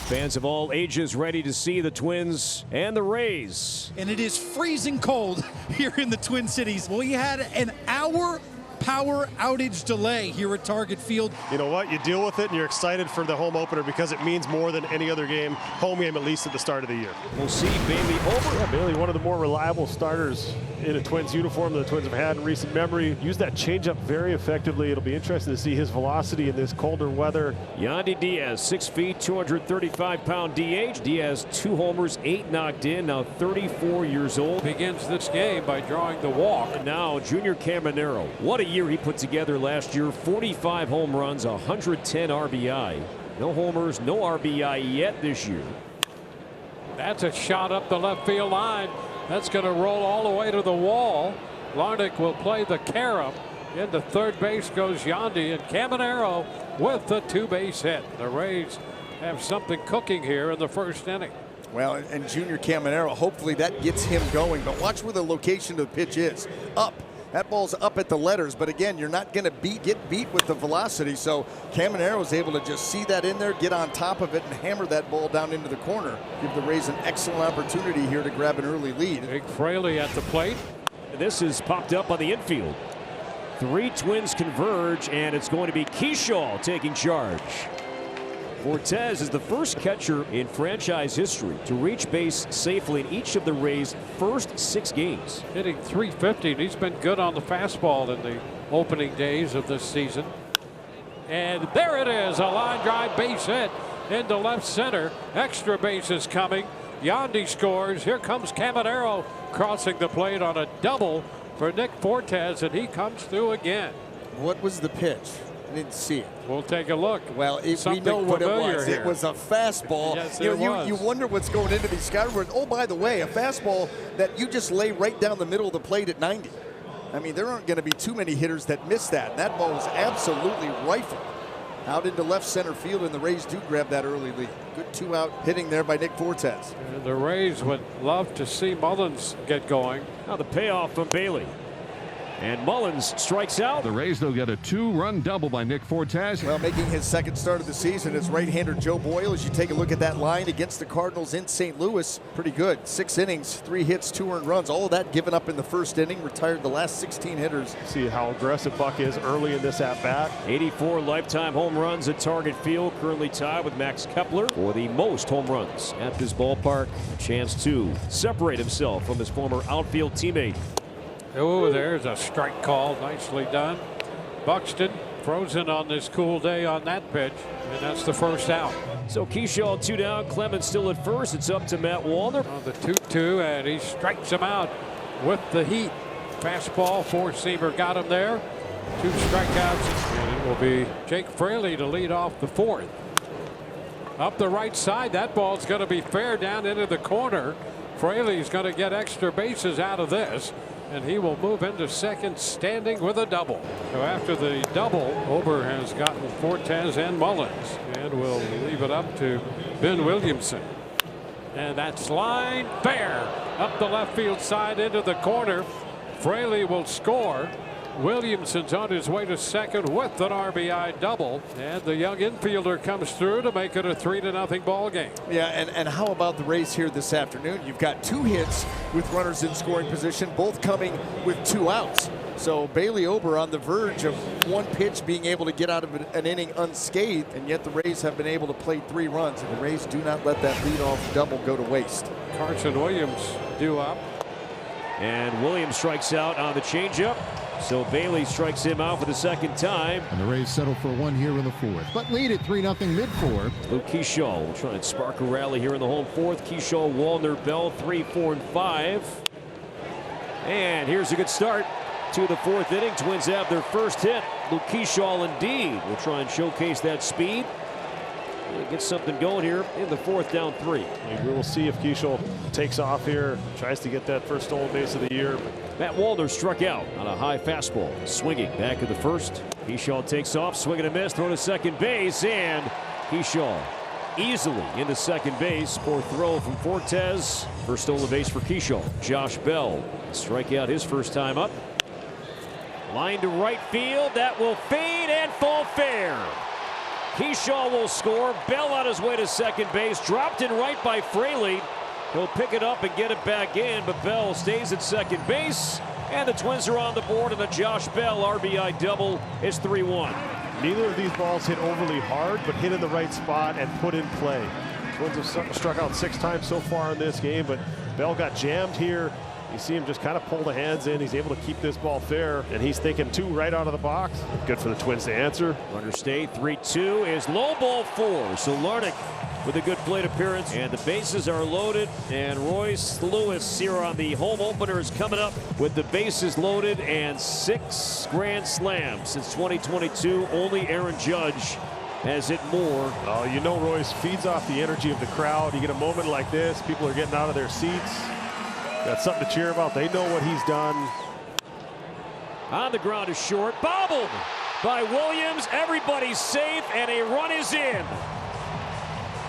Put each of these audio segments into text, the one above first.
Fans of all ages ready to see the Twins and the Rays. And it is freezing cold here in the Twin Cities. We had an hour power outage delay here at Target Field. You know what? You deal with it and you're excited for the home opener because it means more than any other game, home game, at least at the start of the year. We'll see Bailey Ober. Yeah, Bailey, one of the more reliable starters in a Twins uniform that the Twins have had in recent memory. Used that changeup very effectively. It'll be interesting to see his velocity in this colder weather. Yandy Diaz, 6 feet, 235-pound DH. Diaz, 2 homers, 8 knocked in, now 34 years old. Begins this game by drawing the walk. And now Junior Caminero. What a year he put together last year. 45 home runs, 110 RBI. No homers, no RBI yet this year. That's a shot up the left field line. That's going to roll all the way to the wall. Larnach will play the carom. Into third base goes Yandy, and Caminero with the 2-base hit. The Rays have something cooking here in the first inning. Well, and Junior Caminero, hopefully that gets him going. But watch where the location of the pitch is. Up. That ball's up at the letters, but again, you're not going to get beat with the velocity. So Caminero was able to just see that in there, get on top of it, and hammer that ball down into the corner. Give the Rays an excellent opportunity here to grab an early lead. Big Fraley at the plate. This is popped up on the infield. 3 Twins converge, and it's going to be Keyshaw taking charge. Fortes is the first catcher in franchise history to reach base safely in each of the Rays' first 6 games. Hitting .350, and he's been good on the fastball in the opening days of this season. And there it is, a line drive base hit into left center. Extra bases coming. Yandy scores. Here comes Caminero crossing the plate on a double for Nick Fortes, and he comes through again. What was the pitch? I didn't see it. We'll take a look. Well, we know what it was. Here. It was a fastball. Yes, you wonder what's going into these skyboards. Oh, by the way, a fastball that you just lay right down the middle of the plate at 90. I mean, there aren't going to be too many hitters that miss that. And that ball was absolutely rifled out into left center field, and the Rays do grab that early lead. Good 2-out hitting there by Nick Fortes. And the Rays would love to see Mullins get going. Now the payoff from Bailey. And Mullins strikes out. The Rays, they'll get a 2-run double by Nick Fortes. Well, making his second start of the season is right-hander Joe Boyle. As you take a look at that line against the Cardinals in St. Louis, pretty good. 6 innings, 3 hits, 2 earned runs. All of that given up in the first inning. Retired the last 16 hitters. See how aggressive Buck is early in this at-bat. 84 lifetime home runs at Target Field. Currently tied with Max Kepler for the most home runs at this ballpark. A chance to separate himself from his former outfield teammate. Oh, there's a strike call. Nicely done. Buxton frozen on this cool day on that pitch, and that's the first out. So Keyshaw 2 down. Clemens still at first. It's up to Matt Wallner. On the 2-2, and he strikes him out with the heat. Fastball, 4-seamer got him there. 2 strikeouts, and it will be Jake Fraley to lead off the 4th. Up the right side, that ball's going to be fair down into the corner. Fraley's going to get extra bases out of this, and he will move into second standing with a double. So after the double, Ober has gotten Fortes and Mullins, and will leave it up to Ben Williamson. And that's line fair up the left field side into the corner. Fraley will score. Williamson's on his way to second with an RBI double, and the young infielder comes through to make it a 3-0 ball game. Yeah, and how about the Rays here this afternoon? You've got 2 hits with runners in scoring position, both coming with 2 outs. So Bailey Ober on the verge of 1 pitch being able to get out of an inning unscathed, and yet the Rays have been able to play 3 runs, and the Rays do not let that leadoff double go to waste. Carson Williams due up. And Williams strikes out on the changeup. So Bailey strikes him out for the second time. And the Rays settle for 1 here in the 4th, but lead at 3-0 mid-4th. Luke Keyshaw will try and spark a rally here in the home 4th. Keyshaw, Wallner, Bell, 3, 4, and 5. And here's a good start to the 4th inning. Twins have their first hit. Luke Keyshaw indeed will try and showcase that speed. Get something going here in the 4th, down 3. We will see if Keyshaw takes off here, tries to get that first stolen base of the year. Matt Wallner struck out on a high fastball. Swinging back of the 1st. Keyshaw takes off, swing and a miss, throw to second base, and Keyshaw easily into second base. Poor throw from Fortes. First stolen base for Keyshaw. Josh Bell strike out his first time up. Line to right field. That will fade and fall fair. Keyshaw will score. Bell on his way to second base. Dropped in right by Fraley. He'll pick it up and get it back in, but Bell stays at second base. And the Twins are on the board, and the Josh Bell RBI double is 3-1. Neither of these balls hit overly hard, but hit in the right spot and put in play. Twins have struck out 6 times so far in this game, but Bell got jammed here. You see him just kind of pull the hands in. He's able to keep this ball fair, and he's thinking 2 right out of the box. Good for the Twins to answer. Runner stay, 3-2 is low ball 4. So Larnach with a good plate appearance, and the bases are loaded, and Royce Lewis here on the home opener is coming up with the bases loaded and 6 grand slams since 2022. Only Aaron Judge has hit more. Oh, you know Royce feeds off the energy of the crowd. You get a moment like this, people are getting out of their seats. Got something to cheer about. They know what he's done. On the ground is short, bobbled by Williams. Everybody's safe, and a run is in.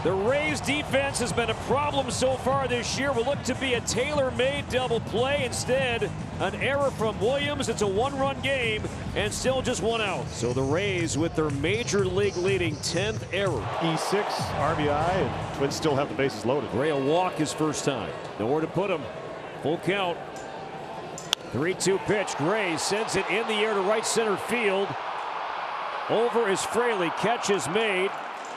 The Rays defense has been a problem so far this year. Will look to be a tailor-made double play. Instead, an error from Williams. It's a 1-run game and still just 1 out. So the Rays with their major league leading 10th error. E6 RBI, and Twins still have the bases loaded. Gray will walk his first time. Nowhere to put him. Full count. 3-2 pitch. Gray sends it in the air to right center field. Over is Fraley. Catch is made.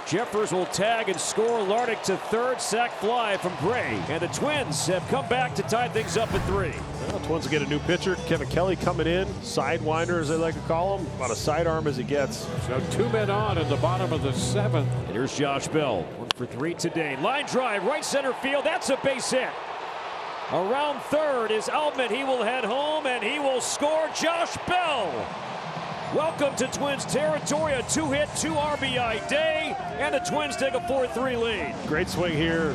Jeffers will tag and score. Larnach to third. Sac fly from Gray. And the Twins have come back to tie things up at 3. Well, Twins will get a new pitcher. Kevin Kelly coming in. Sidewinder, as they like to call him. About a sidearm as he gets. So 2 men on in the bottom of the 7th. And here's Josh Bell. 1 for 3 today. Line drive, right center field. That's a base hit. Around third is Altman. He will head home and he will score. Josh Bell. Welcome to Twins territory. A 2-hit, 2 RBI day, and the Twins take a 4-3 lead. Great swing here.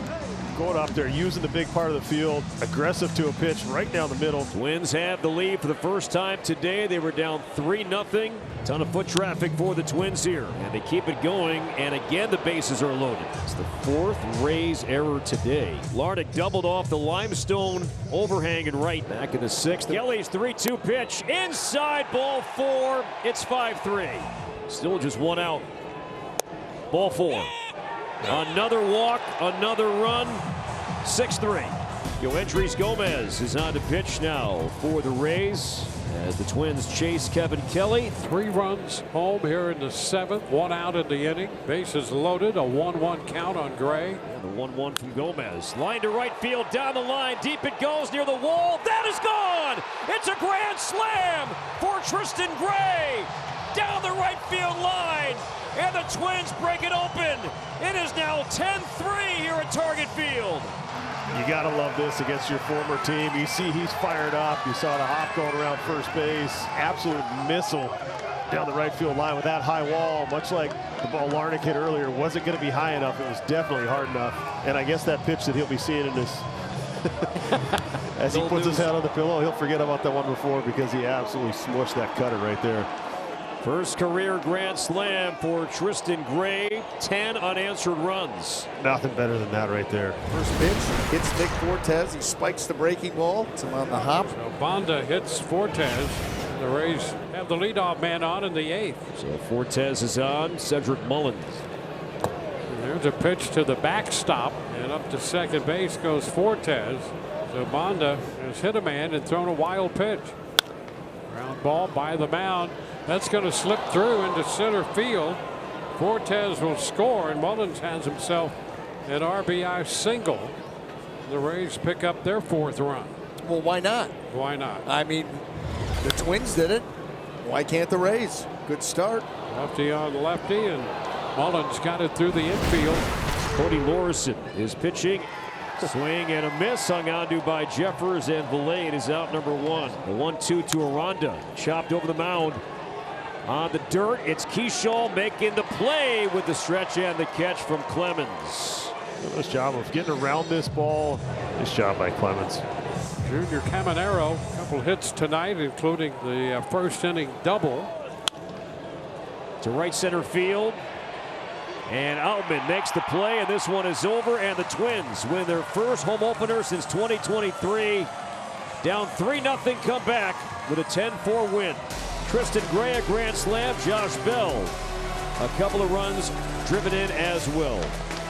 Going up there, using the big part of the field. Aggressive to a pitch right down the middle. Twins have the lead for the first time today. They were down 3-0. Ton of foot traffic for the Twins here, and they keep it going. And again, the bases are loaded. It's the 4th Rays error today. Larnach doubled off the limestone overhang and right. Back in the 6th. Kelly's 3-2 pitch inside, ball 4. It's 5-3. Still just 1 out. Ball 4. Another walk, another run, 6-3. Yoendrys Gomez is on to pitch now for the Rays as the Twins chase Kevin Kelly. 3 runs home here in the 7th, 1 out in the inning. Bases loaded, a 1-1 count on Gray. And the 1-1 from Gomez. Line to right field, down the line, deep it goes near the wall. That is gone! It's a grand slam for Tristan Gray down the right field line. And the Twins break it open. It is now 10-3 here at Target Field. You got to love this against your former team. You see he's fired up. You saw the hop going around first base. Absolute missile down the right field line with that high wall. Much like the ball Larnach hit earlier, wasn't going to be high enough. It was definitely hard enough. And I guess that pitch that he'll be seeing in this, as he puts his head on the pillow, he'll forget about that one before because he absolutely smushed that cutter right there. First career grand slam for Tristan Gray. 10 unanswered runs. Nothing better than that right there. First pitch hits Nick Fortes. He spikes the breaking ball. It's him on the hop. So Banda hits Fortes. The Rays have the leadoff man on in the 8th. So Fortes is on. Cedric Mullins. And there's a pitch to the backstop, and up to second base goes Fortes. So Banda has hit a man and thrown a wild pitch. Ground ball by the mound. That's going to slip through into center field. Fortes will score, and Mullins has himself an RBI single. The Rays pick up their 4th run. Well, why not? Why not? I mean, the Twins did it. Why can't the Rays? Good start. Lefty on lefty, and Mullins got it through the infield. Cody Lorison is pitching. Swing and a miss, hung onto by Jeffers, and Villayne is out number 1. The 1-2 to Aranda. Chopped over the mound. On the dirt, it's Keyshaw making the play with the stretch and the catch from Clemens. Nice job of getting around this ball. Nice job by Clemens. Junior Caminero, a couple hits tonight, including the first inning double. To right center field. And Altman makes the play, and this one is over, and the Twins win their first home opener since 2023. Down 3-0, come back with a 10-4 win. Tristan Gray a grand slam. Josh Bell A couple of runs driven in as well.